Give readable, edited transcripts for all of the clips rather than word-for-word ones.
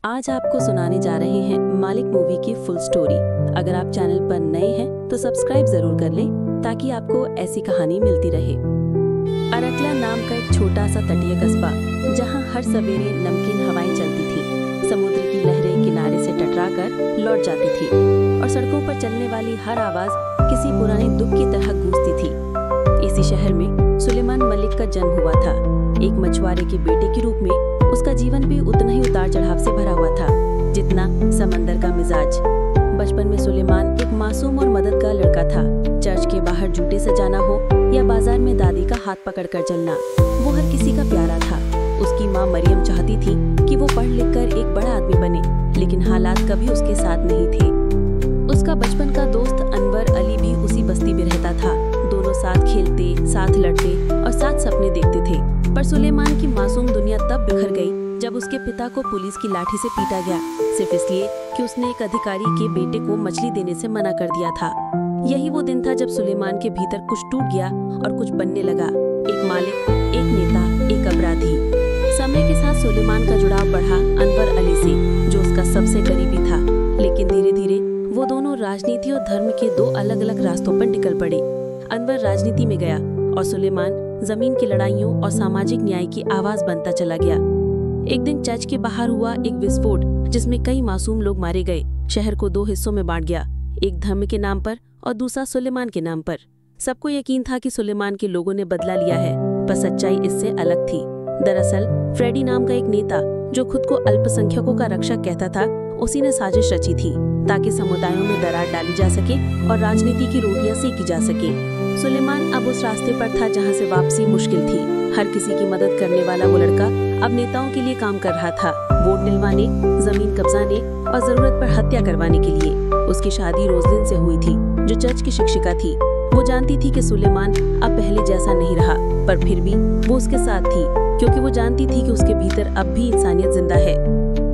आज आपको सुनाने जा रहे हैं मालिक मूवी की फुल स्टोरी। अगर आप चैनल पर नए हैं तो सब्सक्राइब जरूर कर लें ताकि आपको ऐसी कहानी मिलती रहे। अरकला नाम का एक छोटा सा तटीय कस्बा, जहां हर सवेरे नमकीन हवाएं चलती थी, समुद्र की लहरें किनारे से टकराकर लौट जाती थी और सड़कों पर चलने वाली हर आवाज किसी पुराने दुख की तरह गूंजती थी। इसी शहर में सुलेमान मलिक का जन्म हुआ था। एक मछुआरे के बेटे के रूप में उसका जीवन भी उतना ही उतार चढ़ाव से भरा हुआ था जितना समंदर का मिजाज। बचपन में सुलेमान एक मासूम और मददगार लड़का था। चर्च के बाहर जूते सजाना हो या बाजार में दादी का हाथ पकड़कर चलना, वो हर किसी का प्यारा था। उसकी माँ मरियम चाहती थी कि वो पढ़ लिख कर एक बड़ा आदमी बने, लेकिन हालात कभी उसके साथ नहीं थे। उसका बचपन का दोस्त अनवर अली भी उसी बस्ती में रहता था। दोनों साथ खेलते, साथ लड़ते और साथ सपने देखते थे। पर सुलेमान की मासूम दुनिया तब बिखर गई जब उसके पिता को पुलिस की लाठी से पीटा गया, सिर्फ इसलिए कि उसने एक अधिकारी के बेटे को मछली देने से मना कर दिया था। यही वो दिन था जब सुलेमान के भीतर कुछ टूट गया और कुछ बनने लगा। एक मालिक, एक नेता, एक अपराधी। समय के साथ सुलेमान का जुड़ाव बढ़ा अनवर अली से, जो उसका सबसे करीबी था। लेकिन धीरे धीरे वो दोनों राजनीति और धर्म के दो अलग अलग रास्तों पर निकल पड़े। अनवर राजनीति में गया और सुलेमान जमीन की लड़ाइयों और सामाजिक न्याय की आवाज बनता चला गया। एक दिन चर्च के बाहर हुआ एक विस्फोट जिसमें कई मासूम लोग मारे गए। शहर को दो हिस्सों में बांट गया, एक धर्म के नाम पर और दूसरा सुलेमान के नाम पर। सबको यकीन था कि सुलेमान के लोगों ने बदला लिया है, पर सच्चाई इससे अलग थी। दरअसल फ्रेडी नाम का एक नेता, जो खुद को अल्पसंख्यकों का रक्षक कहता था, उसी ने साजिश रची थी ताकि समुदायों में दरार डाली जा सके और राजनीति की रोटियां सेकी जा सके। सुलेमान अब उस रास्ते पर था जहां से वापसी मुश्किल थी। हर किसी की मदद करने वाला वो लड़का अब नेताओं के लिए काम कर रहा था, वोट दिलवाने, जमीन कब्जाने और जरूरत पर हत्या करवाने के लिए। उसकी शादी रोजलिन से हुई थी, जो चर्च की शिक्षिका थी। वो जानती थी कि सुलेमान अब पहले जैसा नहीं रहा, पर फिर भी वो उसके साथ थी, क्योंकि वो जानती थी कि उसके भीतर अब भी इंसानियत जिंदा है।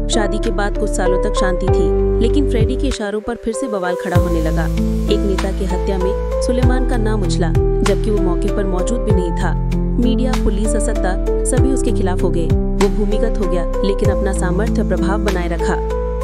शादी के बाद कुछ सालों तक शांति थी, लेकिन फ्रेडी के इशारों पर फिर से बवाल खड़ा होने लगा। एक नेता की हत्या में सुलेमान का नाम उछला, जबकि वो मौके पर मौजूद भी नहीं था। मीडिया, पुलिस और सत्ता सभी उसके खिलाफ हो गए। वो भूमिगत हो गया, लेकिन अपना सामर्थ्य प्रभाव बनाए रखा।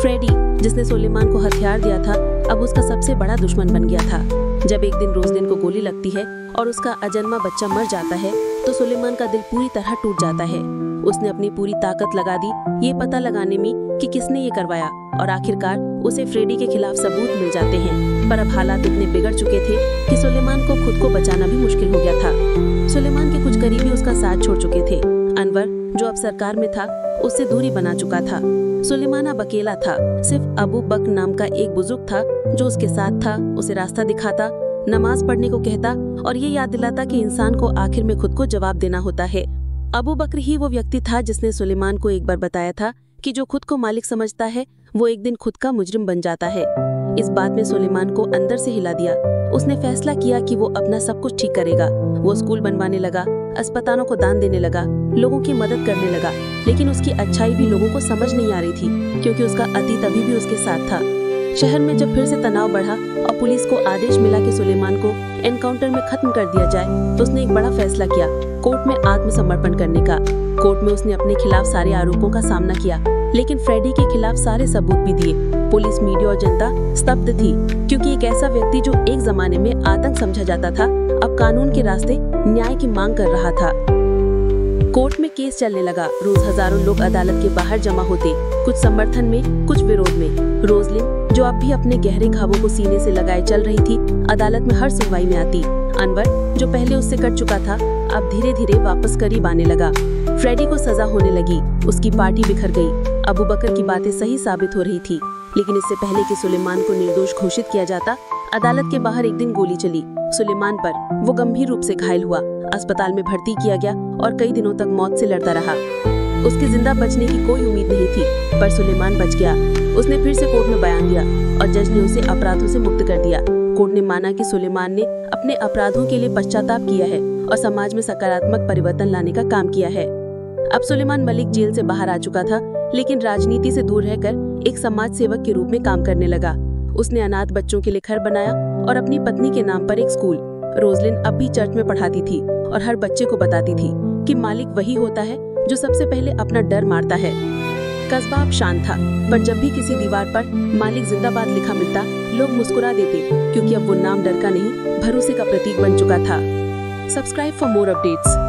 फ्रेडी, जिसने सुलेमान को हथियार दिया था, अब उसका सबसे बड़ा दुश्मन बन गया था। जब एक दिन रोजलिन को गोली लगती है और उसका अजन्मा बच्चा मर जाता है, तो सुलेमान का दिल पूरी तरह टूट जाता है। उसने अपनी पूरी ताकत लगा दी ये पता लगाने में कि किसने ये करवाया, और आखिरकार उसे फ्रेडी के खिलाफ सबूत मिल जाते हैं। पर अब हालात इतने बिगड़ चुके थे कि सुलेमान को खुद को बचाना भी मुश्किल हो गया था। सुलेमान के कुछ करीबी उसका साथ छोड़ चुके थे। अनवर, जो अब सरकार में था, उससे दूरी बना चुका था। सुलेमान अब अकेला था। सिर्फ अबू बकर नाम का एक बुजुर्ग था जो उसके साथ था, उसे रास्ता दिखाता, नमाज पढ़ने को कहता और ये याद दिलाता कि इंसान को आखिर में खुद को जवाब देना होता है। अबू बकर ही वो व्यक्ति था जिसने सुलेमान को एक बार बताया था कि जो खुद को मालिक समझता है, वो एक दिन खुद का मुजरिम बन जाता है। इस बात में सुलेमान को अंदर से हिला दिया। उसने फैसला किया कि वो अपना सब कुछ ठीक करेगा। वो स्कूल बनवाने लगा, अस्पतालों को दान देने लगा, लोगों की मदद करने लगा। लेकिन उसकी अच्छाई भी लोगों को समझ नहीं आ रही थी, क्योंकि उसका अतीत अभी भी उसके साथ था। शहर में जब फिर से तनाव बढ़ा और पुलिस को आदेश मिला कि सुलेमान को एनकाउंटर में खत्म कर दिया जाए, तो उसने एक बड़ा फैसला किया, कोर्ट में आत्मसमर्पण करने का। कोर्ट में उसने अपने खिलाफ सारे आरोपों का सामना किया, लेकिन फ्रेडी के खिलाफ सारे सबूत भी दिए। पुलिस, मीडिया और जनता स्तब्ध थी, क्योंकि एक ऐसा व्यक्ति जो एक जमाने में आतंक समझा जाता था, अब कानून के रास्ते न्याय की मांग कर रहा था। कोर्ट में केस चलने लगा। रोज हजारों लोग अदालत के बाहर जमा होते, कुछ समर्थन में, कुछ विरोध में। रोजलिन, जो अब भी अपने गहरे घावों को सीने से लगाए चल रही थी, अदालत में हर सुनवाई में आती। अनवर, जो पहले उससे कट चुका था, अब धीरे धीरे वापस करीब आने लगा। फ्रेडी को सजा होने लगी, उसकी पार्टी बिखर गई। अबू बकर की बातें सही साबित हो रही थी, लेकिन इससे पहले कि सुलेमान को निर्दोष घोषित किया जाता, अदालत के बाहर एक दिन गोली चली सुलेमान पर। वो गंभीर रूप से घायल हुआ, अस्पताल में भर्ती किया गया और कई दिनों तक मौत से लड़ता रहा। उसके जिंदा बचने की कोई उम्मीद नहीं थी, पर सुलेमान बच गया। उसने फिर से कोर्ट में बयान दिया और जज ने उसे अपराधों से मुक्त कर दिया। कोर्ट ने माना कि सुलेमान ने अपने अपराधों के लिए पश्चाताप किया है और समाज में सकारात्मक परिवर्तन लाने का काम किया है। अब सुलेमान मलिक जेल से बाहर आ चुका था, लेकिन राजनीति से दूर रहकर एक समाज सेवक के रूप में काम करने लगा। उसने अनाथ बच्चों के लिए घर बनाया और अपनी पत्नी के नाम पर एक स्कूल। रोजलिन अब भी चर्च में पढ़ाती थी और हर बच्चे को बताती थी कि मालिक वही होता है जो सबसे पहले अपना डर मारता है। कस्बा अब शांत था, पर जब भी किसी दीवार पर मालिक जिंदाबाद लिखा मिलता, लोग मुस्कुरा देते, क्योंकि अब वो नाम डर का नहीं, भरोसे का प्रतीक बन चुका था। Subscribe for more updates.